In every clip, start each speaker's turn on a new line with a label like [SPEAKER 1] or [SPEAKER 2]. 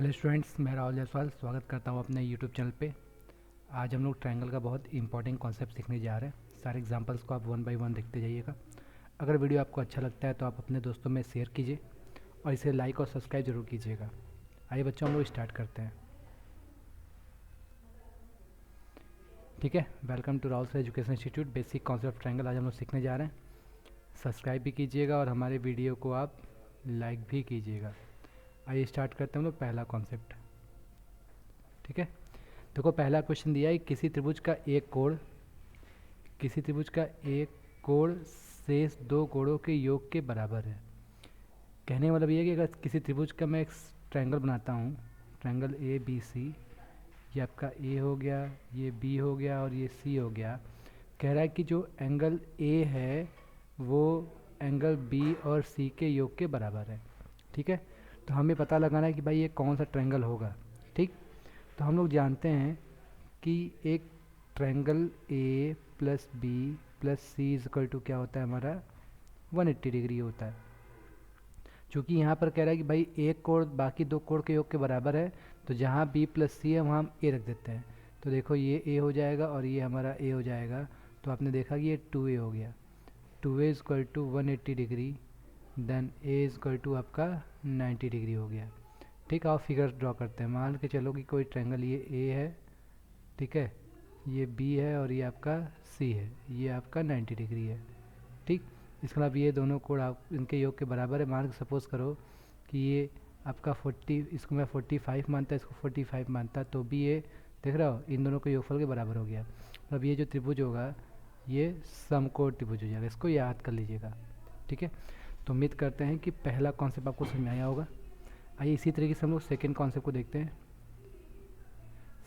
[SPEAKER 1] Hello students, मैं राहुल जायसवाल स्वागत करता हूँ अपने यूट्यूब चैनल पे। आज हम लोग ट्रायंगल का बहुत इंपॉर्टेंट कॉन्सेप्ट सीखने जा रहे हैं। सारे एग्जांपल्स को आप वन बाय वन देखते जाइएगा। अगर वीडियो आपको अच्छा लगता है तो आप अपने दोस्तों में शेयर कीजिए और इसे लाइक और सब्सक्राइब जरूर कीजिएगा। आइए बच्चों, हम लोग स्टार्ट करते हैं। ठीक है, welcome to Rahul education institute basic concept triangle. आज हम लोग सीखने जा रहे हैं। सब्सक्राइब भी कीजिएगा और हमारे वीडियो को आप लाइक भी कीजिएगा। आइए स्टार्ट करते हैं हम लोग पहला कॉन्सेप्ट। ठीक है, देखो पहला क्वेश्चन दिया है, किसी त्रिभुज का एक कोण शेष दो कोणों के योग के बराबर है। कहने का मतलब ये है कि अगर किसी त्रिभुज का मैं एक ट्रायंगल बनाता हूँ, ट्रायंगल ए बी सी, ये आपका ए हो गया, ये बी हो गया और ये सी हो गया। कह रहा है कि जो एंगल ए है वो एंगल बी और सी के योग के बराबर है। ठीक है, तो हमें पता लगाना है कि भाई ये कौन सा ट्रायंगल होगा। ठीक, तो हम लोग जानते हैं कि एक triangle A plus B plus C is equal to क्या होता है हमारा 180 डिग्री होता है। चूँकि यहाँ पर कह रहा है कि भाई एक कोण बाकी दो कोण के योग के बराबर है, तो जहाँ बी प्लस सी है वहाँ हम ए रख देते हैं। तो देखो ये ए हो जाएगा और ये हमारा ए हो जाएगा। तो आपने देखा कि ये 2a हो गया। 2a is equal to 180 degree, then A is equal to आपका 90 डिग्री हो गया। ठीक, आप फिगर ड्रॉ करते हैं। मान के चलो कि कोई ट्रायंगल ये ए है, ठीक है, ये बी है और ये आपका सी है, ये आपका 90 डिग्री है। ठीक, इसके मतलब ये दोनों कोण आप इनके योग के बराबर है। मान के सपोज करो कि ये आपका 40, इसको मैं 45 मानता, इसको 45 मानता, तो भी ये देख रहा हो इन दोनों के योगफल के बराबर हो गया। मतलब ये जो त्रिभुज होगा ये समकोण त्रिभुज हो जाएगा। इसको याद कर लीजिएगा। ठीक है, तो उम्मीद करते हैं कि पहला कॉन्सेप्ट आपको समझ में आया होगा। आइए इसी तरीके से हम लोग सेकेंड कॉन्सेप्ट को देखते हैं।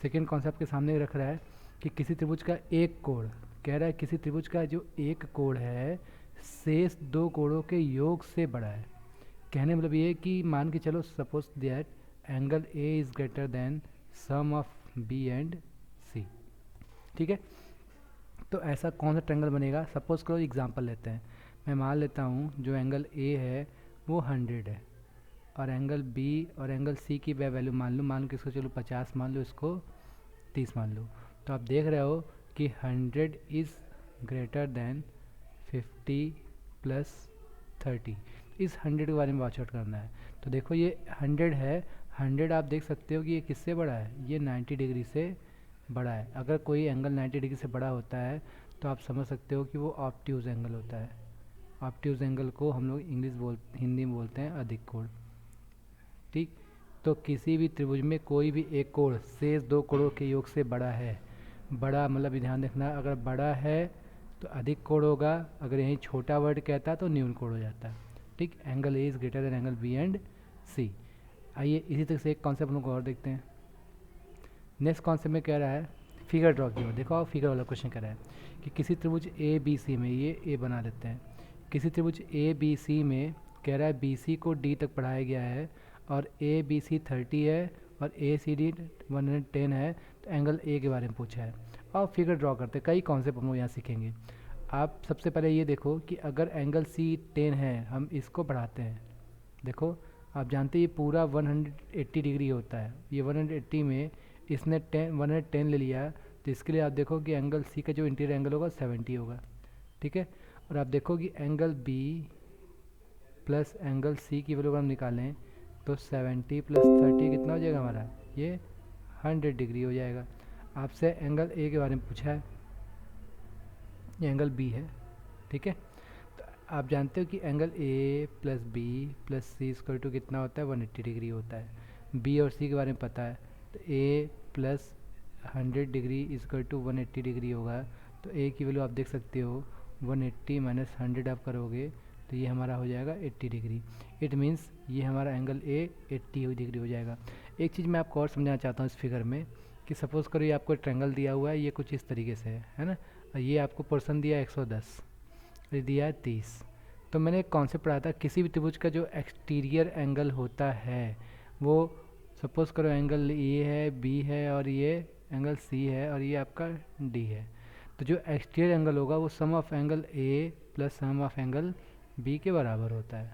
[SPEAKER 1] सेकेंड कॉन्सेप्ट के सामने रख रहा है कि किसी त्रिभुज का एक कोण, कह रहा है किसी त्रिभुज का जो एक कोण है शेष दो कोणों के योग से बड़ा है। कहने मतलब ये कि मान के चलो suppose that angle A is greater than sum of B and C. ठीक है, तो ऐसा कौन सा ट्रायंगल बनेगा। सपोज करो एग्जांपल लेते हैं। मैं मान लेता हूँ जो एंगल ए है वो 100 है और एंगल बी और एंगल सी की वैल्यू मान के इसको चलो 50 मान लो, इसको 30 मान लो। तो आप देख रहे हो कि 100 इज़ ग्रेटर देन 50 प्लस 30। इस 100 के बारे में बात करना है। तो देखो ये 100 है, 100 आप देख सकते हो कि ये किससे बड़ा है, ये 90 डिग्री से बड़ा है। अगर कोई एंगल 90 डिग्री से बड़ा होता है तो आप समझ सकते हो कि वो ऑब्ट्यूज एंगल होता है। ऑब्ट्यूज एंगल को हम लोग हिंदी में बोलते हैं अधिक कोण। ठीक, तो किसी भी त्रिभुज में कोई भी एक कोण शेष दो कोणों के योग से बड़ा है। बड़ा मतलब ध्यान रखना, अगर बड़ा है तो अधिक कोण होगा, अगर यहीं छोटा वर्ड कहता है तो न्यून कोण हो जाता है। ठीक, angle A is greater than angle B and C. आइए इसी तरह से एक कॉन्सेप्ट हम लोग और देखते हैं। नेक्स्ट कॉन्सेप्ट में कह रहा है फिगर ड्रॉ किया। देखो आप फिगर वाला क्वेश्चन कह रहा है कि किसी त्रिभुज ए बी सी में, ये ए बना लेते हैं, किसी त्रिभुज ए बी सी में कह रहा है बी सी को डी तक बढ़ाया गया है और ए बी सी 30 है और ए सी डी 110 है। तो एंगल ए के बारे में पूछा है और फिगर ड्रॉ करते हैं। कई कॉन्सेप्ट हम लोग यहाँ सीखेंगे। आप सबसे पहले ये देखो कि अगर एंगल सी 10 है, हम इसको बढ़ाते हैं। देखो आप जानते हैं ये पूरा 180 डिग्री होता है। ये 180 में इसने 110 ले लिया, तो इसके लिए आप देखो कि एंगल सी का जो इंटीरियर एंगल होगा 70 होगा। ठीक है, और आप देखो कि angle B plus angle C की वैल्यू अगर हम निकालें तो 70 प्लस 30 कितना हो जाएगा हमारा, ये 100 डिग्री हो जाएगा। आपसे एंगल ए के बारे में पूछा है, ये एंगल बी है। ठीक है, तो आप जानते हो कि angle A plus B plus C square to कितना होता है, 180 डिग्री होता है। बी और सी के बारे में पता है, तो A plus 100 degree equal to 180 degree होगा। तो ए की वैल्यू आप देख सकते हो 180 माइनस 100 आप करोगे तो ये हमारा हो जाएगा 80 डिग्री। इट मीन्स ये हमारा एंगल ए 80 डिग्री हो जाएगा। एक चीज़ मैं आपको और समझाना चाहता हूँ इस फिगर में कि सपोज़ करो ये आपको ट्रायंगल दिया हुआ है, ये कुछ इस तरीके से है ना, और ये आपको पोर्शन दिया 110, ये दिया है 30। तो मैंने एक कॉन्सेप्ट पढ़ा था, किसी भी त्रिभुज का जो एक्सटीरियर एंगल होता है वो सपोज़ करो एंगल ए है, बी है और ये एंगल सी है और ये आपका डी है। तो जो एक्सटीरियर एंगल होगा वो sum of angle A plus sum of angle B के बराबर होता है।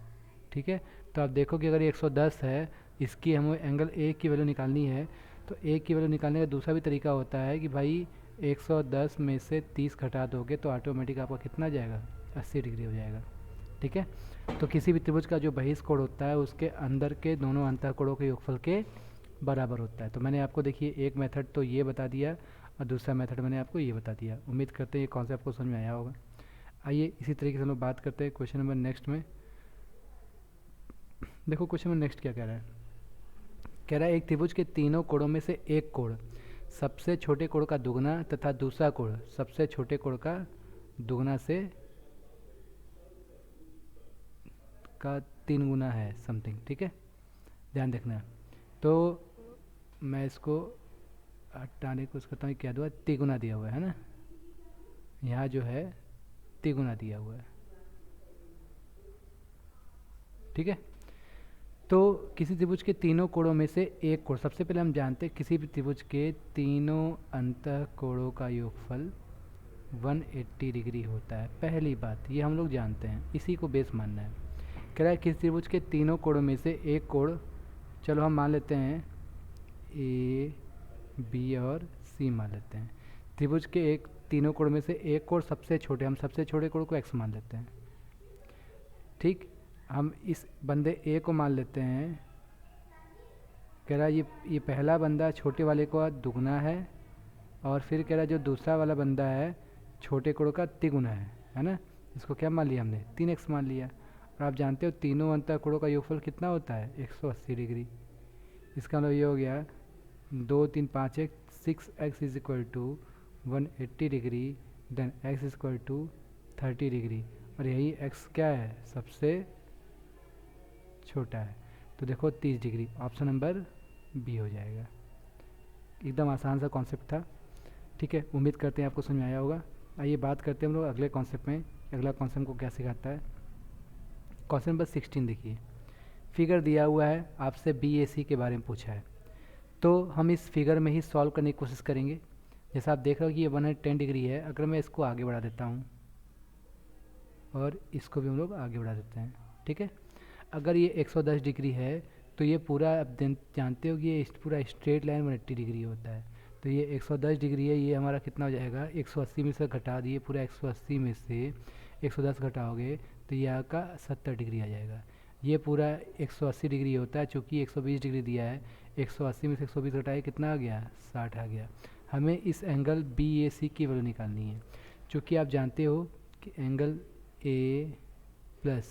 [SPEAKER 1] ठीक है, तो आप देखो कि अगर ये 110 है, इसकी हमें एंगल ए की वैल्यू निकालनी है, तो ए की वैल्यू निकालने का दूसरा भी तरीका होता है कि भाई 110 में से 30 घटा दोगे तो ऑटोमेटिक आपका कितना जाएगा, 80 डिग्री हो जाएगा। ठीक है। तो किसी भी त्रिभुज का जो बहिष्ठ कोण होता है उसके अंदर के दोनों अंतःकोणों के योगफल के बराबर होता है। तो मैंने आपको देखिए एक मेथड तो ये बता दिया और दूसरा मेथड मैंने आपको ये बता दिया। उम्मीद करते हैं ये कॉन्सेप्ट आपको समझ में आया होगा। आइए इसी तरीके से हम लोग बात करते हैं क्वेश्चन नंबर नेक्स्ट में। देखो क्वेश्चन नंबर नेक्स्ट क्या कह रहा है। कह रहा है एक त्रिभुज के तीनों कोणों में से एक कोण सबसे छोटे कोण का दुगना तथा दूसरा कोण सबसे छोटे कोण का दुगना से का 3 गुना है समथिंग। ठीक है, ध्यान देखना। तो मैं इसको हटाने की कोशिश करता हूँ। क्या हुआ, तिगुना दिया हुआ है ना, यहाँ जो है तिगुना दिया हुआ है। ठीक है। तो किसी त्रिभुज के तीनों कोणों में से एक कोण, सबसे पहले हम जानते हैं किसी भी त्रिभुज के तीनों अंतःकोणों का योगफल 180 डिग्री होता है। पहली बात ये हम लोग जानते हैं, इसी को बेस मानना है। कह रहा है किसी त्रिभुज के तीनों कोणों में से एक कोण, चलो हम मान लेते हैं ए बी और सी मान लेते हैं। त्रिभुज के एक तीनों कोण में से एक कोण सबसे छोटे, हम सबसे छोटे कोण को एक्स मान लेते हैं। ठीक, हम इस बंदे ए को मान लेते हैं। कह रहा है ये पहला बंदा छोटे वाले को दुगना है, और फिर कह रहा है जो दूसरा वाला बंदा है छोटे कोण का तिगुना है ना। इसको क्या मान लिया हमने, 3x मान लिया। और आप जानते हो तीनों अंतःकोणों का योगफल कितना होता है, 180 डिग्री। इसका मतलब ये हो गया 2 3 5 1 6x is equal to 180 degree, then x is equal to 30 degree, और यही x क्या है, सबसे छोटा है। तो देखो 30 डिग्री, ऑप्शन नंबर बी हो जाएगा। एकदम आसान सा कॉन्सेप्ट था। ठीक है, उम्मीद करते हैं आपको समझ में आया होगा। आइए बात करते हैं हम लोग अगले कॉन्सेप्ट में। अगला कॉन्सेप्ट को क्या सिखाता है। क्वेश्चन नंबर 16 देखिए, फिगर दिया हुआ है, आपसे BAC के बारे में पूछा है। तो हम इस फिगर में ही सॉल्व करने की कोशिश करेंगे। जैसा आप देख रहे हो कि ये 110 डिग्री है, अगर मैं इसको आगे बढ़ा देता हूँ और इसको भी हम लोग आगे बढ़ा देते हैं। ठीक है, अगर ये 110 डिग्री है तो ये पूरा आप जानते हो कि ये पूरा स्ट्रेट लाइन 180 डिग्री होता है। तो ये 110 डिग्री है, ये हमारा कितना हो जाएगा, 180 में से घटा दिए, पूरा 180 में से 110 घटाओगे तो ये आपका 70 डिग्री आ जाएगा। ये पूरा 180 डिग्री होता है, चूँकि 120 डिग्री दिया है, 180 में से 120 घटाए कितना आ गया, 60 आ गया। हमें इस एंगल BAC की वैल्यू निकालनी है। चूँकि आप जानते हो कि angle A plus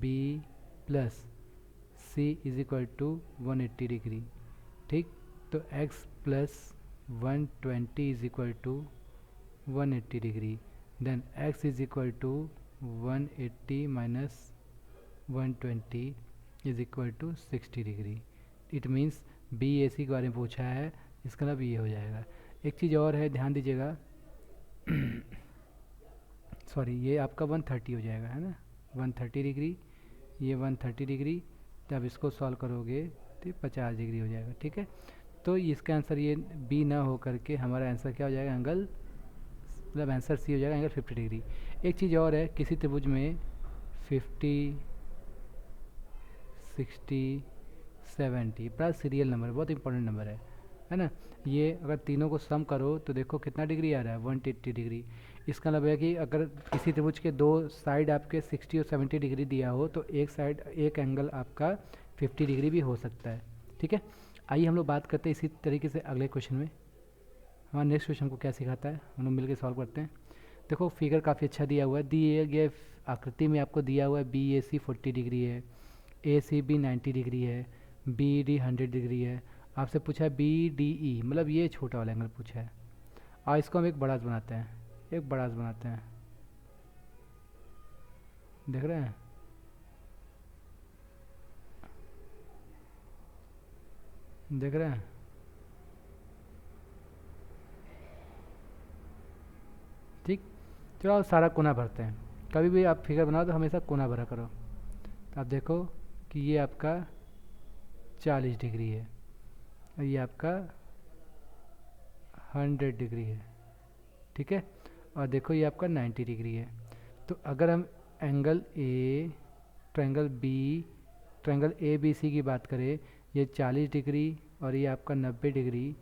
[SPEAKER 1] B plus C is equal to 180 degree. ठीक, तो x plus 120 is equal to 180 degree, then x is equal to 180 minus 120 is equal to 60 degree. It means BAC के बारे में पूछा है, इसका मतलब ये हो जाएगा। एक चीज़ और है, ध्यान दीजिएगा सॉरी, ये आपका 130 हो जाएगा, है ना, 130 डिग्री, ये 130 डिग्री। जब इसको सॉल्व करोगे तो 50 डिग्री हो जाएगा। ठीक है, तो इसका आंसर ये बी ना हो करके हमारा आंसर क्या हो जाएगा, एंगल, मतलब आंसर सी हो जाएगा, एंगल 50 डिग्री। एक चीज़ और है, किसी त्रिभुज में 50 60 70 बड़ा सीरियल नंबर, बहुत इंपॉर्टेंट नंबर है ना। ये अगर तीनों को सम करो तो देखो कितना डिग्री आ रहा है, 180 डिग्री। इसका मतलब है कि अगर किसी त्रिभुज के दो साइड आपके 60 और 70 डिग्री दिया हो तो एक साइड, एक एंगल आपका 50 डिग्री भी हो सकता है। ठीक है, आइए हम लोग बात करते हैं इसी तरीके से अगले क्वेश्चन में। हमारा नेक्स्ट क्वेश्चन को क्या सिखाता है, हम लोग मिलकर सॉल्व करते हैं। देखो फिगर काफ़ी अच्छा दिया हुआ है, दिए गए आकृति में आपको दिया हुआ है BAC 40 डिग्री है, ACB 90 डिग्री है, BD 100 डिग्री है। आपसे पूछा है BDE, मतलब ये छोटा वाला एंगल पूछा है। और इसको हम एक बड़ा बनाते हैं, एक बड़ा बनाते हैं, देख रहे हैं, देख रहे हैं। ठीक, चलो आप सारा कोना भरते हैं। कभी भी आप फिगर बनाओ तो हमेशा कोना भरा करो। तो आप देखो कि ये आपका 40 डिग्री है और ये आपका 100 डिग्री है। ठीक है, और देखो ये आपका 90 डिग्री है। तो अगर हम angle A triangle A B C की बात करें, ये 40 डिग्री और ये आपका 90 डिग्री,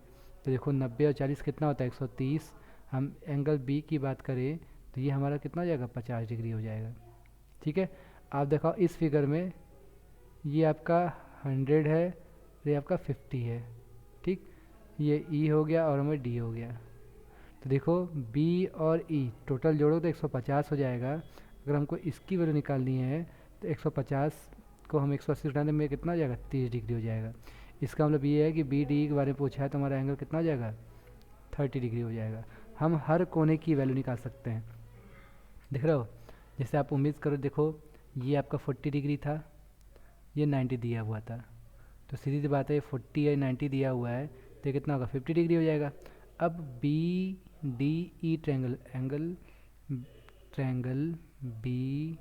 [SPEAKER 1] तो देखो 90 और 40 कितना होता है 130। हम एंगल बी की बात करें तो ये हमारा कितना हो जाएगा 50 डिग्री हो जाएगा। ठीक है, आप देखो इस फिगर में ये आपका 100 है, ये आपका 50 है। ठीक, ये ई हो गया और हमें डी हो गया। तो देखो बी और ई टोटल जोड़ो तो 150 हो जाएगा। अगर हमको इसकी वैल्यू निकालनी है तो 150 को हम 180 घटाने में कितना हो जाएगा 30 डिग्री हो जाएगा। इसका मतलब ये है कि बी डी के बारे में पूछा है तो हमारा एंगल कितना हो जाएगा 30 डिग्री हो जाएगा। हम हर कोने की वैल्यू निकाल सकते हैं। देख रहे हो, जैसे आप उम्मीद करो, देखो ये आपका 40 डिग्री था, ये 90 दिया हुआ था, तो सीधी सी बात है 40 या 90 दिया हुआ है तो कितना होगा 50 डिग्री हो जाएगा। अब B D E triangle B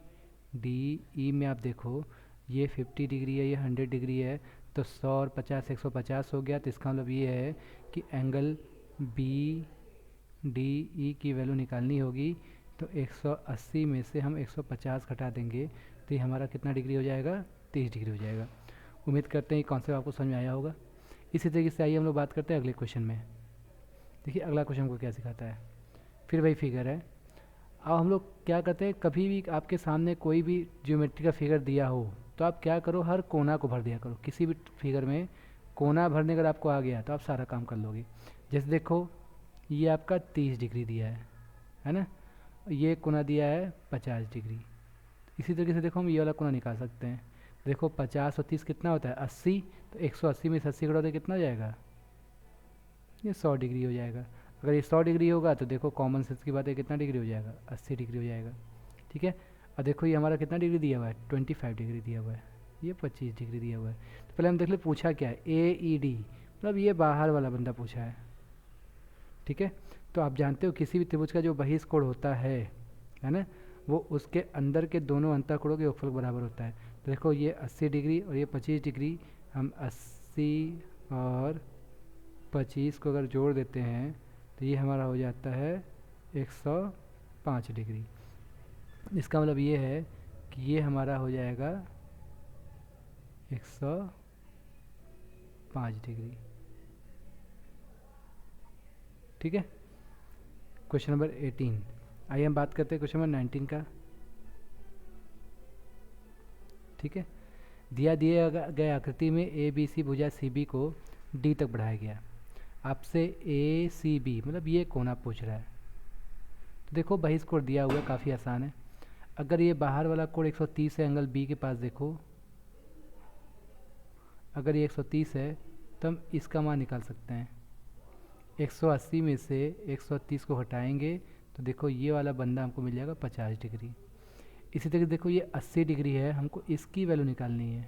[SPEAKER 1] D E में आप देखो ये 50 डिग्री है, ये 100 डिग्री है, तो 100 और 50 150 हो गया। तो इसका मतलब ये है कि एंगल बी डी ई की वैल्यू निकालनी होगी, तो 180 में से हम 150 घटा देंगे तो ये हमारा कितना डिग्री हो जाएगा 30 डिग्री हो जाएगा। उम्मीद करते हैं ये कॉन्सेप्ट आपको समझ में आया होगा। इसी तरीके से आइए हम लोग बात करते हैं अगले क्वेश्चन में। देखिए अगला क्वेश्चन को क्या सिखाता है, फिर वही फिगर है। अब हम लोग क्या करते हैं, कभी भी आपके सामने कोई भी ज्योमेट्री का फिगर दिया हो तो आप क्या करो, हर कोना को भर दिया करो। किसी भी फिगर में कोना भरने अगर आपको आ गया तो आप सारा काम कर लोगे। जैसे देखो ये आपका 30 डिग्री दिया है ना, ये कोना दिया है 50 डिग्री। इसी तरीके से देखो हम ये वाला कोना निकाल सकते हैं। देखो 50 और 30 कितना होता है 80, तो 180 में से 80 घटाओ तो कितना हो जाएगा, ये 100 डिग्री हो जाएगा। अगर ये 100 डिग्री होगा तो देखो कॉमन सेंस की बात है कितना डिग्री हो जाएगा 80 डिग्री हो जाएगा। ठीक है, और देखो ये हमारा कितना डिग्री दिया हुआ है 25 डिग्री दिया हुआ है, ये 25 डिग्री दिया हुआ है। तो पहले हम देख ले पूछा क्या है, ए ई डी, मतलब ये बाहर वाला बंदा पूछा है। ठीक है, तो आप जानते हो किसी भी त्रिभुज का जो बहिष्कोण होता है ना, वो उसके अंदर के दोनों अंतःकोणों के योगफल के बराबर होता है। तो देखो ये 80 डिग्री और ये 25 डिग्री, हम 80 और 25 को अगर जोड़ देते हैं तो ये हमारा हो जाता है 105 डिग्री। इसका मतलब ये है कि ये हमारा हो जाएगा 105 डिग्री। ठीक है, क्वेश्चन नंबर 18। आइए हम बात करते हैं क्वेश्चन नंबर 19 का। ठीक है, दिए गए आकृति में ए बी सी भुजा सी बी को डी तक बढ़ाया गया। आपसे ए सी बी मतलब ये कोना पूछ रहा है। तो देखो बहिष्कोण दिया हुआ है, काफ़ी आसान है। अगर ये बाहर वाला कोण 130 है, एंगल बी के पास देखो, अगर ये 130 है तो हम इसका मान निकाल सकते हैं। 180 में से 130 को हटाएंगे तो देखो ये वाला बंदा हमको मिल जाएगा 50 डिग्री। इसी तरीके देखो ये 80 डिग्री है, हमको इसकी वैल्यू निकालनी है।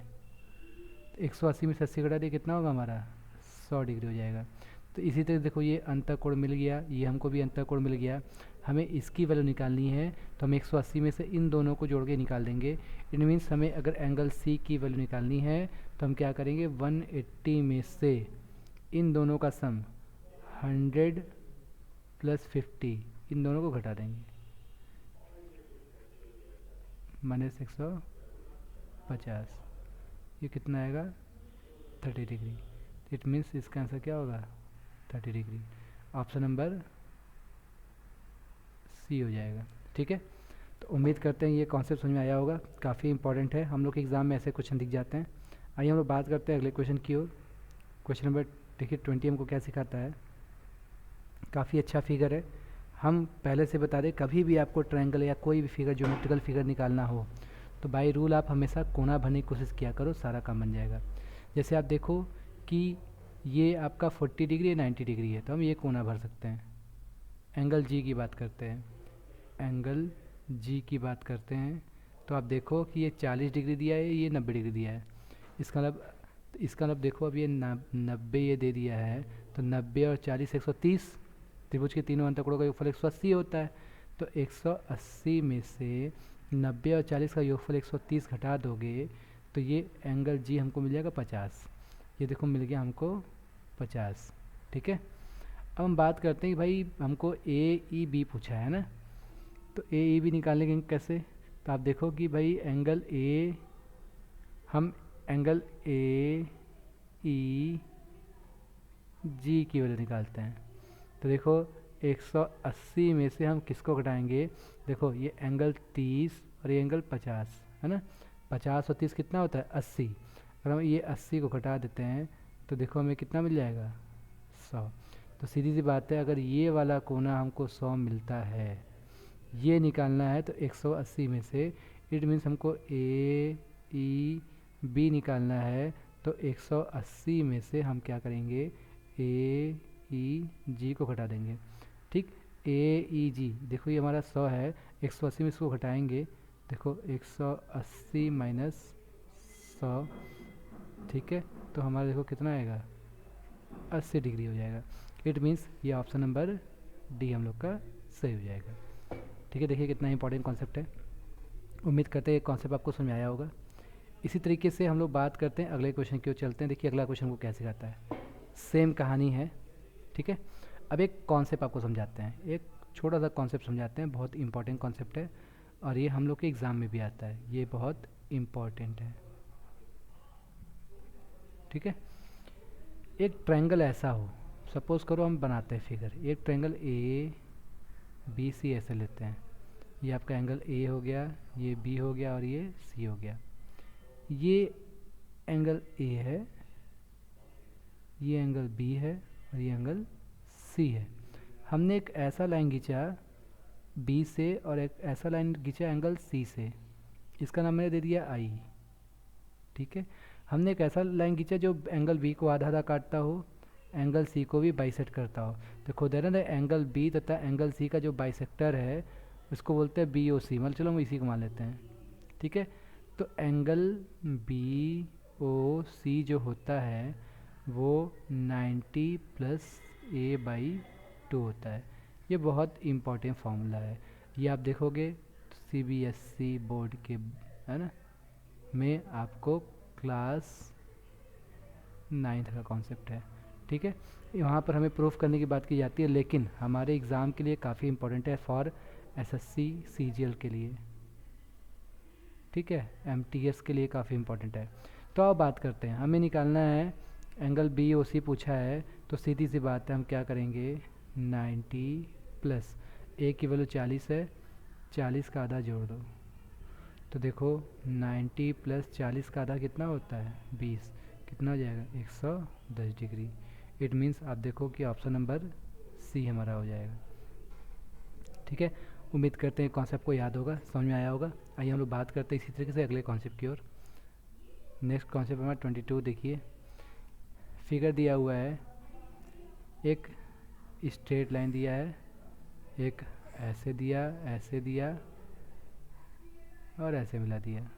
[SPEAKER 1] तो 180 में से 80 घटा दिए कितना होगा हमारा 100 डिग्री हो जाएगा। तो इसी तरह देखो ये अंतःकोण मिल गया, ये हमको भी अंतःकोण मिल गया, हमें इसकी वैल्यू निकालनी है। तो हम 180 में से इन दोनों को जोड़ के निकाल देंगे। इट मीन्स हमें अगर एंगल सी की वैल्यू निकालनी है तो हम क्या करेंगे, 180 में से इन दोनों का सम 100 + 50 इन दोनों को घटा देंगे, -150। ये कितना आएगा 30 डिग्री। इट मीन्स इसका आंसर क्या होगा 30 डिग्री। ऑप्शन नंबर सी हो जाएगा। ठीक है, तो उम्मीद करते हैं ये कॉन्सेप्ट समझ में आया होगा, काफ़ी इंपॉर्टेंट है, हम लोग के एग्ज़ाम में ऐसे क्वेश्चन दिख जाते हैं। आइए हम लोग बात करते हैं अगले क्वेश्चन की ओर। क्वेश्चन नंबर देखिए 20 हमको क्या सिखाता है, काफ़ी अच्छा फिगर है। हम पहले से बता दें, कभी भी आपको ट्रायंगल या कोई भी फिगर ज्योमेट्रिकल फिगर निकालना हो तो बाय रूल आप हमेशा कोना भरने की कोशिश किया करो, सारा काम बन जाएगा। जैसे आप देखो कि ये आपका 40 डिग्री 90 डिग्री है, तो हम ये कोना भर सकते हैं। एंगल जी की बात करते हैं, एंगल जी की बात करते हैं तो आप देखो कि ये 40 डिग्री दिया है, ये 90 डिग्री दिया है। इसका मतलब देखो अब ये 90 ये दे दिया है, तो 90 और 40 130, त्रिभुज के तीनों अंतःकोणों का योगफल 180 होता है। तो 180 में से 90 और 40 का योगफल 130 घटा दोगे तो ये एंगल जी हमको मिल जाएगा 50। ये देखो मिल गया हमको 50। ठीक है, अब हम बात करते हैं कि भाई हमको ए ई बी पूछा है ना, तो ए ई बी निकालने के कैसे। तो आप देखो कि भाई एंगल ए हम एंगल ए ई जी की वैल्यू निकालते हैं। तो देखो 180 में से हम किसको घटाएंगे? देखो ये एंगल 30 और ये एंगल 50 है ना। 50 और 30 कितना होता है? 80। अगर हम ये 80 को घटा देते हैं तो देखो हमें कितना मिल जाएगा? 100। तो सीधी सी बात है, अगर ये वाला कोना हमको 100 मिलता है, ये निकालना है तो 180 में से, इट मीन्स हमको ए ई बी निकालना है, तो 180 में से हम क्या करेंगे? ए ई जी को घटा देंगे। ठीक, ए ई जी, देखो ये हमारा 100 है, 180 में इसको घटाएंगे, देखो 180 माइनस 100, ठीक है, तो हमारा देखो कितना आएगा? 80 डिग्री हो जाएगा। इट मीन्स ये ऑप्शन नंबर डी हम लोग का सही हो जाएगा। ठीक है, देखिए कितना इंपॉर्टेंट कॉन्सेप्ट है। उम्मीद करते हैं कॉन्सेप्ट आपको समझ में आया होगा। इसी तरीके से हम लोग बात करते हैं अगले क्वेश्चन की ओर चलते हैं। देखिए अगला क्वेश्चन को क्या सिखाता है, सेम कहानी है। ठीक है, अब एक कॉन्सेप्ट आपको समझाते हैं, एक छोटा सा कॉन्सेप्ट समझाते हैं, बहुत इंपॉर्टेंट कॉन्सेप्ट है और ये हम लोग के एग्ज़ाम में भी आता है, ये बहुत इम्पॉर्टेंट है। ठीक है, एक ट्रायंगल ऐसा हो, सपोज करो हम बनाते हैं फिगर, एक ट्रायंगल ए बी सी ऐसे लेते हैं, ये आपका एंगल ए हो गया, ये बी हो गया और ये सी हो गया। ये एंगल ए है, ये एंगल बी है और ये एंगल सी है। हमने एक ऐसा लाइन खींचा बी से और एक ऐसा लाइन खींचा एंगल सी से, इसका नाम मैंने दे दिया आई। ठीक है, हमने एक ऐसा लाइन खींचा जो एंगल बी को आधा आधा काटता हो, एंगल सी को भी बाइसेक्ट करता हो। देखो दे रहे एंगल बी तथा एंगल सी का जो बाइसेक्टर है उसको बोलते हैं बी ओ सी, मतलब चलो हम इसी को मान लेते हैं। ठीक है, तो एंगल बी ओ सी जो होता है वो 90 प्लस ए बाई 2 होता है। ये बहुत इम्पॉर्टेंट फार्मूला है, ये आप देखोगे CBSE बोर्ड के, है ना, में आपको क्लास 9th का कॉन्सेप्ट है। ठीक है, वहाँ पर हमें प्रूफ करने की बात की जाती है, लेकिन हमारे एग्ज़ाम के लिए काफ़ी इंपॉर्टेंट है, फॉर SSC CGL के लिए। ठीक है, MTS के लिए काफ़ी इंपॉर्टेंट है। तो अब बात करते हैं, हमें निकालना है एंगल बी ओ सी पूछा है, तो सीधी सी बात है हम क्या करेंगे? 90 प्लस ए की वैल्यू 40 है, 40 का आधा जोड़ दो, तो देखो 90 प्लस 40 का आधा कितना होता है? 20, कितना हो जाएगा? 110 डिग्री। इट मीन्स आप देखो कि ऑप्शन नंबर सी हमारा हो जाएगा। ठीक है, उम्मीद करते हैं कॉन्सेप्ट को याद होगा, समझ में आया होगा। आइए हम लोग बात करते हैं इसी तरीके से अगले कॉन्सेप्ट की ओर। नेक्स्ट कॉन्सेप्ट हमारा 22। देखिए फिगर दिया हुआ है, एक स्ट्रेट लाइन दिया है, एक ऐसे दिया, ऐसे दिया और ऐसे मिला दिया।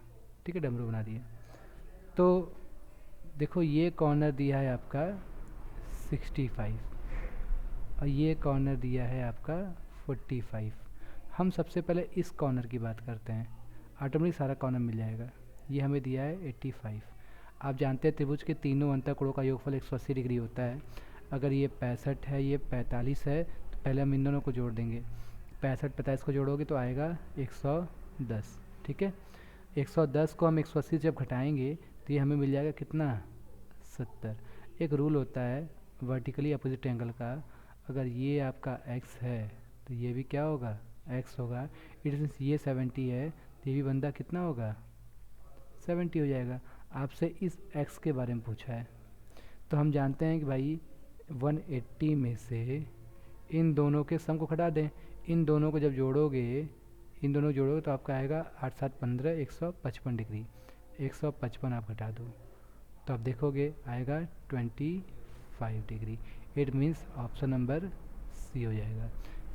[SPEAKER 1] ठीक है, डमरू बना दिया। तो देखो ये कॉर्नर दिया है आपका 65 और ये कॉर्नर दिया है आपका 45। हम सबसे पहले इस कॉर्नर की बात करते हैं, ऑटोमेटिक सारा कॉर्नर मिल जाएगा। ये हमें दिया है 85। आप जानते हैं त्रिभुज के तीनों अंतःकोणों का योगफल 180 डिग्री होता है। अगर ये 65 है, ये 45 है, तो पहले हम इन दोनों को जोड़ देंगे। 65 45 को जोड़ोगे तो आएगा 110। ठीक है, 110 को हम 180 जब घटाएंगे तो ये हमें मिल जाएगा कितना? 70। एक रूल होता है वर्टिकली अपोजिट एंगल का, अगर ये आपका x है तो ये भी क्या होगा? x होगा। इट मीन्स ये 70 है तो ये भी बंदा कितना होगा? 70 हो जाएगा। आपसे इस x के बारे में पूछा है, तो हम जानते हैं कि भाई 180 में से इन दोनों के सम को घटा दें। इन दोनों को जब जोड़ोगे, इन दोनों को जोड़ोगे तो आपका आएगा 8 7 15 155 डिग्री। 155 आप घटा दो तो आप देखोगे आएगा 25 degree. It means option number C हो जाएगा।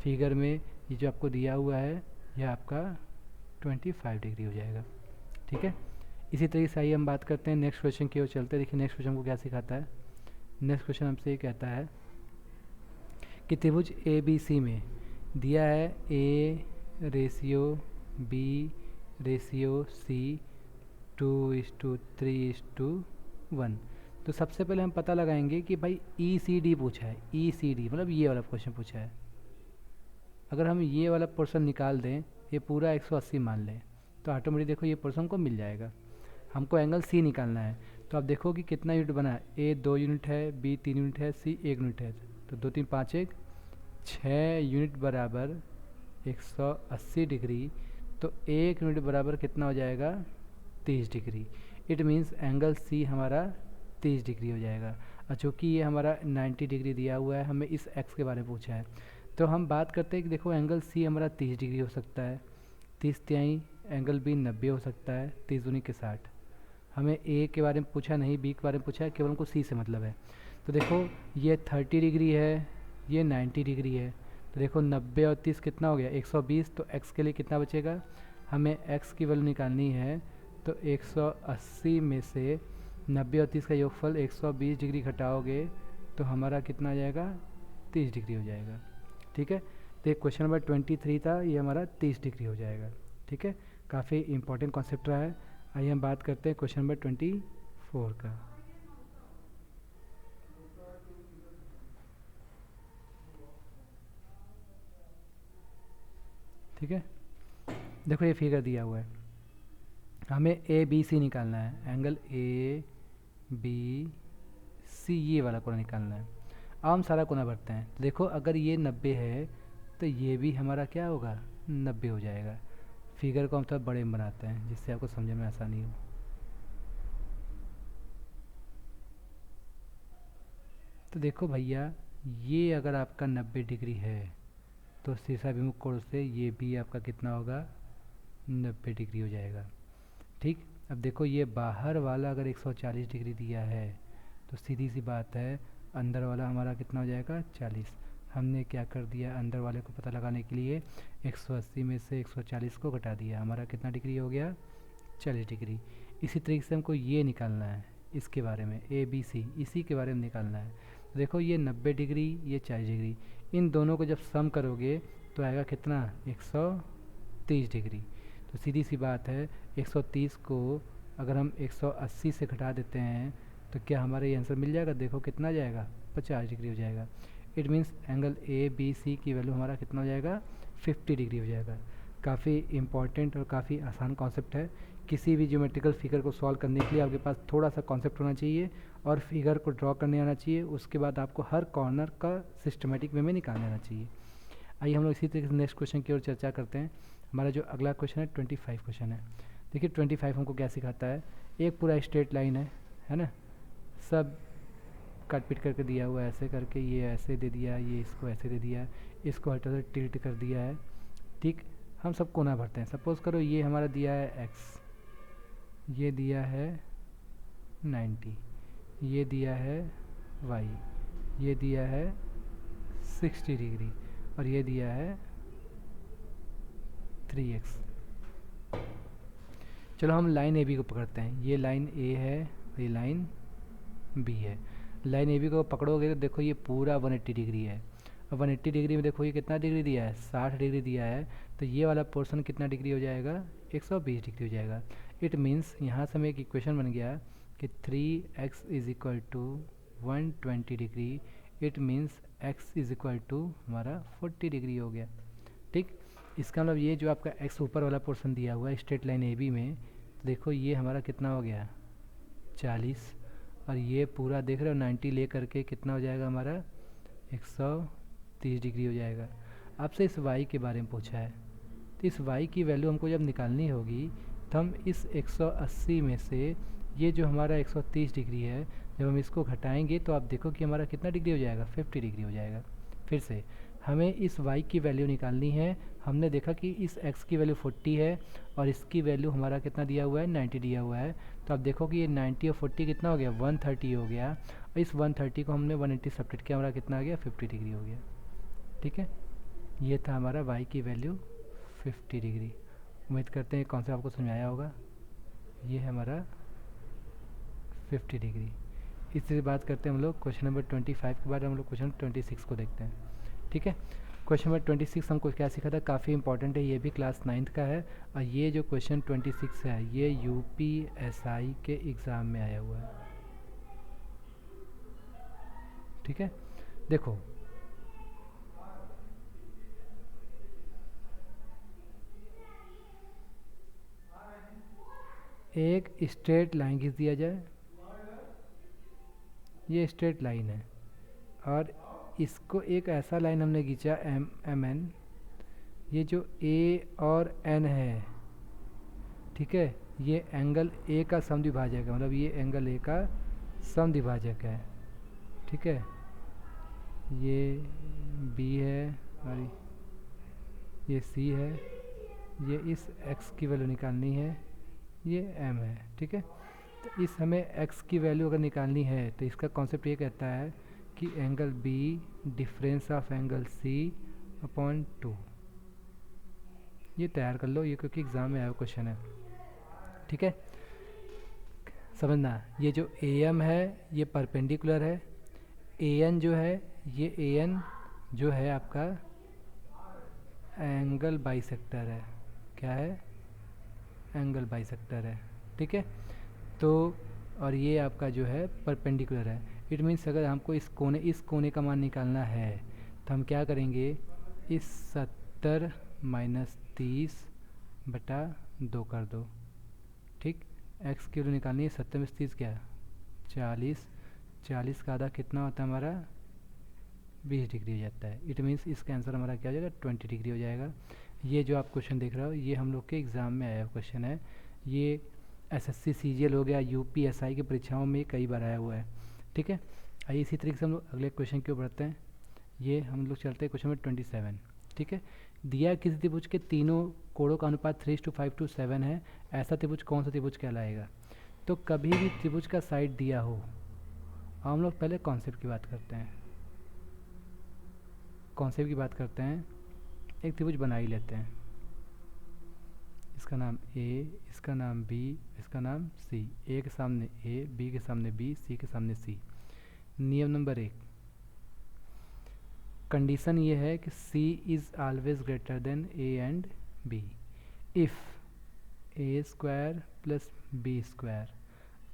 [SPEAKER 1] फिगर में ये जो आपको दिया हुआ है यह आपका 25 डिग्री हो जाएगा। ठीक है, इसी तरीके से आइए हम बात करते हैं नेक्स्ट क्वेश्चन की ओर चलते हैं। देखिए नेक्स्ट क्वेश्चन को क्या सिखाता है। नेक्स्ट क्वेश्चन हमसे ये कहता है कि त्रिभुज ए बी सी में दिया है A ratio B ratio C 2:3:1। तो सबसे पहले हम पता लगाएंगे कि भाई ECD पूछा है, ECD मतलब ये वाला क्वेश्चन पूछा है। अगर हम ये वाला पोर्शन निकाल दें, ये पूरा 180 मान लें, तो ऑटोमेटिक देखो ये पोर्शन को मिल जाएगा। हमको एंगल सी निकालना है। तो आप देखो कि कितना यूनिट बना है, ए 2 यूनिट है, बी 3 यूनिट है, सी 1 यूनिट है। तो 2 3 5 1 6 यूनिट बराबर 180 डिग्री। तो 1 यूनिट बराबर कितना हो जाएगा, 30 degree. It means angle C हमारा 30 डिग्री हो जाएगा। और चूँकि ये हमारा 90 डिग्री दिया हुआ है, हमें इस एक्स के बारे में पूछा है, तो हम बात करते हैं कि देखो एंगल सी हमारा 30 डिग्री हो सकता है, 30 तिहाई, एंगल बी 90 हो सकता है, 30 दूनी के 60। हमें ए के बारे में पूछा नहीं, बी के बारे में पूछा है, केवल हमको सी से मतलब है। तो देखो ये 30 डिग्री है, ये 90 डिग्री है। तो देखो 90 और 30 कितना हो गया, 120। तो एक्स के लिए कितना बचेगा, हमें एक्स की वैल्यू निकालनी है। तो 180 में से 90 और 30 का योगफल 120 डिग्री घटाओगे तो हमारा कितना आ जाएगा, 30 डिग्री हो जाएगा। ठीक है, तो एक क्वेश्चन नंबर 23 था, ये हमारा 30 डिग्री हो जाएगा। ठीक है, काफ़ी इंपॉर्टेंट कॉन्सेप्ट रहा है। आइए हम बात करते हैं क्वेश्चन नंबर 24 का। ठीक है, देखो ये फिगर दिया हुआ है, हमें ए बी सी निकालना है, एंगल ए बी सी ये वाला कोना निकालना है। अब हम सारा कोना भरते हैं। देखो अगर ये 90 है तो ये भी हमारा क्या होगा, 90 हो जाएगा। फिगर को हम थोड़ा बड़े में बनाते हैं जिससे आपको समझने में आसानी हो। तो देखो भैया, ये अगर आपका 90 डिग्री है तो शीर्षाभिमुख कोण से ये भी आपका कितना होगा, 90 डिग्री हो जाएगा। ठीक, अब देखो ये बाहर वाला अगर 140 डिग्री दिया है तो सीधी सी बात है अंदर वाला हमारा कितना हो जाएगा, 40। हमने क्या कर दिया, अंदर वाले को पता लगाने के लिए 180 में से 140 को घटा दिया, हमारा कितना डिग्री हो गया, 40 डिग्री। इसी तरीके से हमको ये निकालना है, इसके बारे में ए बी सी इसी के बारे में निकालना है। तो देखो ये 90 डिग्री, ये 40 डिग्री, इन दोनों को जब सम करोगे तो आएगा कितना, 130 डिग्री। तो सीधी सी बात है 130 को अगर हम 180 से घटा देते हैं तो क्या हमारा ये आंसर मिल जाएगा, देखो कितना जाएगा, 50 डिग्री हो जाएगा। It means angle A B C की वैल्यू हमारा कितना हो जाएगा, 50 डिग्री हो जाएगा। काफ़ी इंपॉर्टेंट और काफ़ी आसान कॉन्सेप्ट है। किसी भी ज्योमेट्रिकल फिगर को सॉल्व करने के लिए आपके पास थोड़ा सा कॉन्सेप्ट होना चाहिए और फिगर को ड्रॉ करने आना चाहिए। उसके बाद आपको हर कॉर्नर का सिस्टमेटिक वे में निकालने आना चाहिए। आइए हम लोग इसी तरीके से नेक्स्ट क्वेश्चन की ओर चर्चा करते हैं। हमारा जो अगला क्वेश्चन है 25 क्वेश्चन है। देखिए 25 हमको क्या सिखाता है, एक पूरा स्ट्रेट लाइन है ना, सब काट पीट करके दिया हुआ है, ऐसे करके ये ऐसे दे दिया, ये इसको ऐसे दे दिया, इसको हल्का सा टिल्ट कर दिया है। ठीक, हम सब कोना भरते हैं। सपोज़ करो ये हमारा दिया है एक्स, ये दिया है 90, ये दिया है वाई, ये दिया है 60 डिग्री और ये दिया है 3x। चलो हम लाइन ए बी को पकड़ते हैं, ये लाइन ए है, ये लाइन बी है। लाइन ए बी को पकड़ोगे तो देखो ये पूरा 180 डिग्री है। अब 180 डिग्री में देखो ये कितना डिग्री दिया है, 60 डिग्री दिया है। तो ये वाला पोर्शन कितना डिग्री हो जाएगा, 120 डिग्री हो जाएगा। इट मीन्स यहाँ से हमें एक इक्वेशन बन गया कि 3x is equal to 120 degree. It means x is equal to हमारा 40 डिग्री हो गया। ठीक, इसका मतलब ये जो आपका x ऊपर वाला पोर्शन दिया हुआ है स्ट्रेट लाइन ए बी में, तो देखो ये हमारा कितना हो गया, 40, और ये पूरा देख रहे हो 90 ले करके कितना हो जाएगा हमारा, 130 डिग्री हो जाएगा। आपसे इस y के बारे में पूछा है, तो इस y की वैल्यू हमको जब निकालनी होगी तो हम इस 180 में से ये जो हमारा 130 डिग्री है जब हम इसको घटाएंगे तो आप देखो कि हमारा कितना डिग्री हो जाएगा, 50 डिग्री हो जाएगा। फिर से हमें इस y की वैल्यू निकालनी है। हमने देखा कि इस x की वैल्यू 40 है और इसकी वैल्यू हमारा कितना दिया हुआ है, 90 दिया हुआ है। तो आप देखो कि ये 90 और 40 कितना हो गया, 130 हो गया। और इस 130 को हमने 180 सब्ट्रैक्ट किया, हमारा कितना आ गया, 50 डिग्री हो गया। ठीक है, ये था हमारा y की वैल्यू 50 डिग्री। उम्मीद करते हैं कॉन्सेप्ट आपको समझ आया होगा। ये है हमारा 50 डिग्री। इससे बात करते हैं हम लोग क्वेश्चन नंबर 25 के बाद हम लोग क्वेश्चन 26 को देखते हैं। ठीक है, क्वेश्चन नंबर 26 हमको क्या सीखा था, काफ़ी इंपॉर्टेंट है, ये भी क्लास 9th का है। और ये जो क्वेश्चन 26 है ये UPSI के एग्ज़ाम में आया हुआ है। ठीक है, देखो एक स्ट्रेट लाइन खींच दिया जाए, ये स्ट्रेट लाइन है, और इसको एक ऐसा लाइन हमने खींचा एम एन, ये जो ए और एन है, ठीक है, ये एंगल ए का समद्विभाजक है, मतलब ये एंगल ए का समद्विभाजक है, ठीक है। ये बी है और ये सी है, ये इस एक्स की वैल्यू निकालनी है, ये एम है, ठीक है। तो इस हमें एक्स की वैल्यू अगर निकालनी है तो इसका कॉन्सेप्ट ये कहता है कि angle B difference of angle C upon 2। ये तैयार कर लो, ये क्योंकि एग्ज़ाम में आया क्वेश्चन है, ठीक है। समझना, ये जो ए एम है ये परपेंडिकुलर है, ए एन जो है, ये ए एन जो है आपका एंगल बाइसेक्टर है, क्या है, एंगल बाइसेक्टर है, ठीक है। तो और ये आपका जो है परपेंडिकुलर है। इट मीन्स अगर हमको इस कोने का मान निकालना है तो हम क्या करेंगे, इस 70 माइनस 30 बटा 2 कर दो, ठीक। एक्स की वैल्यू निकालनी है, 70 में 30 क्या, 40, 40 का आधा कितना होता है हमारा, 20 डिग्री हो जाता है। इट मीन्स इसका आंसर हमारा क्या हो जाएगा, 20 डिग्री हो जाएगा। ये जो आप क्वेश्चन देख रहे हो ये हम लोग के एग्ज़ाम में आया क्वेश्चन है, ये एसएससी सीजीएल हो गया, यूपीएसआई की परीक्षाओं में कई बार आया हुआ है, ठीक है। आइए इसी तरीके से हम लोग अगले क्वेश्चन की ओर बढ़ते हैं। ये हम लोग चलते हैं क्वेश्चन नंबर 27, ठीक है। दिया किसी त्रिभुज के तीनों कोणों का अनुपात 3:5:7 है, ऐसा त्रिभुज कौन सा त्रिभुज कहलाएगा। तो कभी भी त्रिभुज का साइड दिया हो, हम लोग पहले कॉन्सेप्ट की बात करते हैं, कॉन्सेप्ट की बात करते हैं। एक त्रिभुज बना ही लेते हैं, इसका नाम ए, इसका नाम बी, इसका नाम सी। ए के सामने ए, बी के सामने बी, सी के सामने सी। नियम नंबर 1, कंडीशन ये है कि C is always greater than A and B if A square plus B square.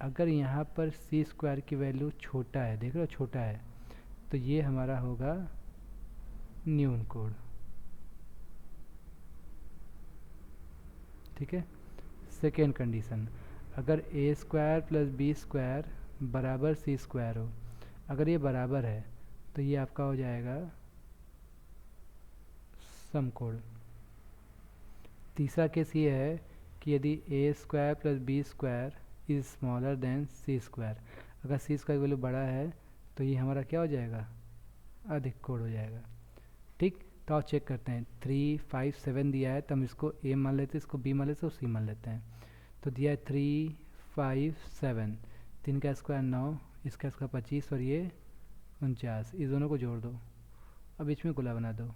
[SPEAKER 1] अगर यहाँ पर सी स्क्वायर की वैल्यू छोटा है, देख रहे हो छोटा है, तो ये हमारा होगा न्यून कोड, ठीक है। सेकेंड कंडीशन, अगर ए स्क्वायर प्लस बी स्क्वायर बराबर सी स्क्वायर हो, अगर ये बराबर है तो ये आपका हो जाएगा सम कोड। तीसरा केस ये है कि यदि A square plus B square is smaller than C square, अगर सी स्क्वायर की वैल्यू बड़ा है तो ये हमारा क्या हो जाएगा, अधिक कोड हो जाएगा, ठीक। तो आप चेक करते हैं, 3, 5, 7 दिया है तो हम इसको ए मान लेते हैं, इसको बी मान लेते हैं और सी मान लेते हैं। तो दिया है 3, 5, 7, 3 का स्क्वायर 9, इसका स्क्वायर 25 और ये 49, इस दोनों को जोड़ दो, अब बीच में गोला बना दो,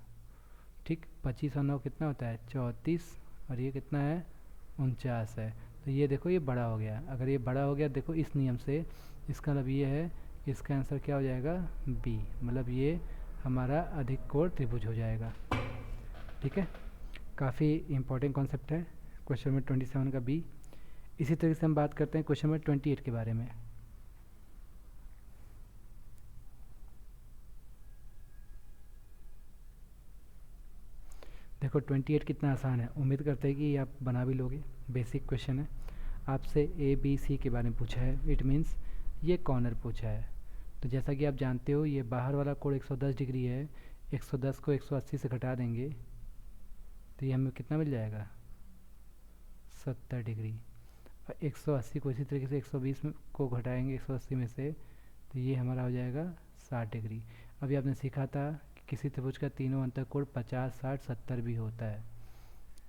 [SPEAKER 1] ठीक। 25 और 9 कितना होता है, 34, और ये कितना है, 49 है। तो ये देखो ये बड़ा हो गया, अगर ये बड़ा हो गया देखो इस नियम से, इसका मतलब ये है कि इसका आंसर क्या हो जाएगा, बी, मतलब ये हमारा अधिक कोण त्रिभुज हो जाएगा, ठीक है। काफ़ी इंपॉर्टेंट कॉन्सेप्ट है क्वेश्चन नंबर 27 का बी। इसी तरीके से हम बात करते हैं क्वेश्चन नंबर 28 के बारे में। देखो 28 कितना आसान है, उम्मीद करते हैं कि आप बना भी लोगे। बेसिक क्वेश्चन है, आपसे ए बी सी के बारे में पूछा है, इट मीन्स ये कॉर्नर पूछा है। तो जैसा कि आप जानते हो ये बाहर वाला कोण 110 डिग्री है, 110 को 180 से घटा देंगे तो ये हमें कितना मिल जाएगा, 70 डिग्री। और 180 को इसी तरीके से 120 को घटाएंगे 180 में से, तो ये हमारा हो जाएगा 60 डिग्री। अभी आपने सीखा था कि किसी त्रिभुज का तीनों अंतःकोण 50, 60, 70 भी होता है।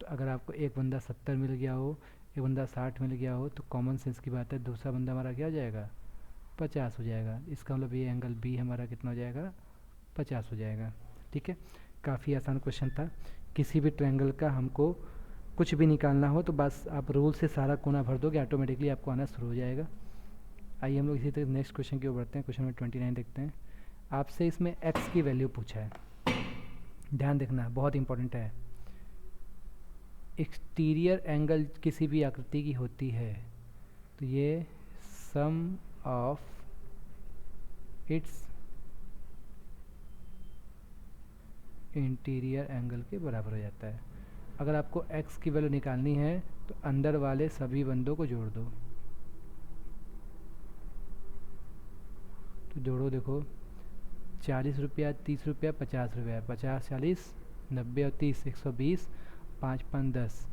[SPEAKER 1] तो अगर आपको एक बंदा 70 मिल गया हो, एक बंदा 60 मिल गया हो, तो कॉमन सेंस की बात है दूसरा बंदा हमारा क्या हो जाएगा, 50 हो जाएगा। इसका मतलब ये एंगल बी हमारा कितना हो जाएगा, 50 हो जाएगा, ठीक है। काफ़ी आसान क्वेश्चन था। किसी भी ट्रायंगल का हमको कुछ भी निकालना हो तो बस आप रूल से सारा कोना भर दोगे, ऑटोमेटिकली आपको आना शुरू हो जाएगा। आइए हम लोग इसी तरह नेक्स्ट क्वेश्चन की ओर बढ़ते हैं। क्वेश्चन नंबर 29 देखते हैं। आपसे इसमें एक्स की वैल्यू पूछा है, ध्यान देखना बहुत इंपॉर्टेंट है। एक्सटीरियर एंगल किसी भी आकृति की होती है तो ये सम ऑफ इट्स इंटीरियर एंगल के बराबर हो जाता है। अगर आपको x की वैल्यू निकालनी है तो अंदर वाले सभी बंदों को जोड़ दो। तो जोड़ो, देखो 40 रुपया, 30 रुपया, 50 रुपया, 50 40 90 और 30 120, 5 5 10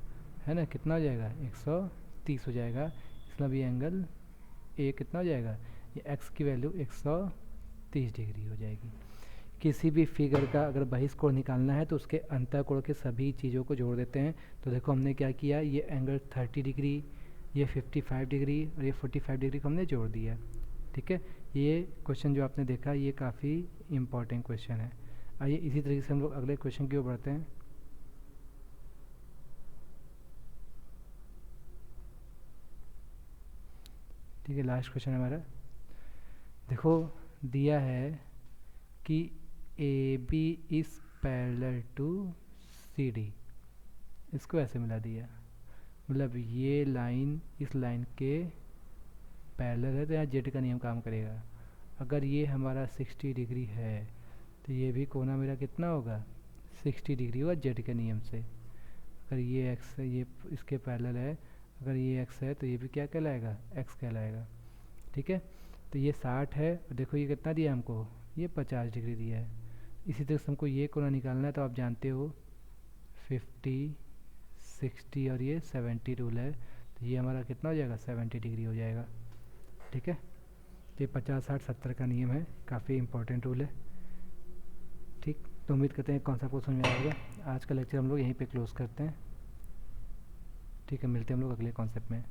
[SPEAKER 1] है ना, कितना हो जाएगा 130 हो जाएगा। मतलब ये एंगल ए कितना हो जाएगा, ये एक्स की वैल्यू 130 डिग्री हो जाएगी। किसी भी फिगर का अगर बहिष्कोण निकालना है तो उसके अंतःकोण के सभी चीज़ों को जोड़ देते हैं। तो देखो हमने क्या किया, ये एंगल 30 डिग्री, ये 55 डिग्री और ये 45 डिग्री को हमने जोड़ दिया। ठीक है, ये क्वेश्चन जो आपने देखा ये काफ़ी इम्पॉर्टेंट क्वेश्चन है। आइए इसी तरीके से हम लोग अगले क्वेश्चन की ओर बढ़ते हैं। ठीक है, लास्ट क्वेश्चन हमारा देखो, दिया है कि A B is parallel to C D. इसको ऐसे मिला दिया, मतलब ये लाइन इस लाइन के पैरेलल है, तो यहाँ जेड का नियम काम करेगा। अगर ये हमारा 60 डिग्री है तो ये भी कोना मेरा कितना होगा 60 डिग्री होगा जेड के नियम से। अगर ये एक्स है, ये इसके पैरेलल है, अगर ये एक्स है तो ये भी क्या कहलाएगा, एक्स कहलाएगा। ठीक है, तो ये 60 है और देखो ये कितना दिया हमको, ये 50 डिग्री दिया है। इसी तरह से हमको ये कोना निकालना है, तो आप जानते हो 50 60 और ये 70 रूल है, तो ये हमारा कितना हो जाएगा 70 डिग्री हो जाएगा। ठीक है, तो ये 50 60 70 का नियम है, काफ़ी इंपॉर्टेंट रूल है। ठीक, तो उम्मीद करते हैं कॉन्सेप्ट को समझ में आएगा। आज का लेक्चर हम लोग यहीं पे क्लोज करते हैं। ठीक है, मिलते हैं हम लोग अगले कॉन्सेप्ट में।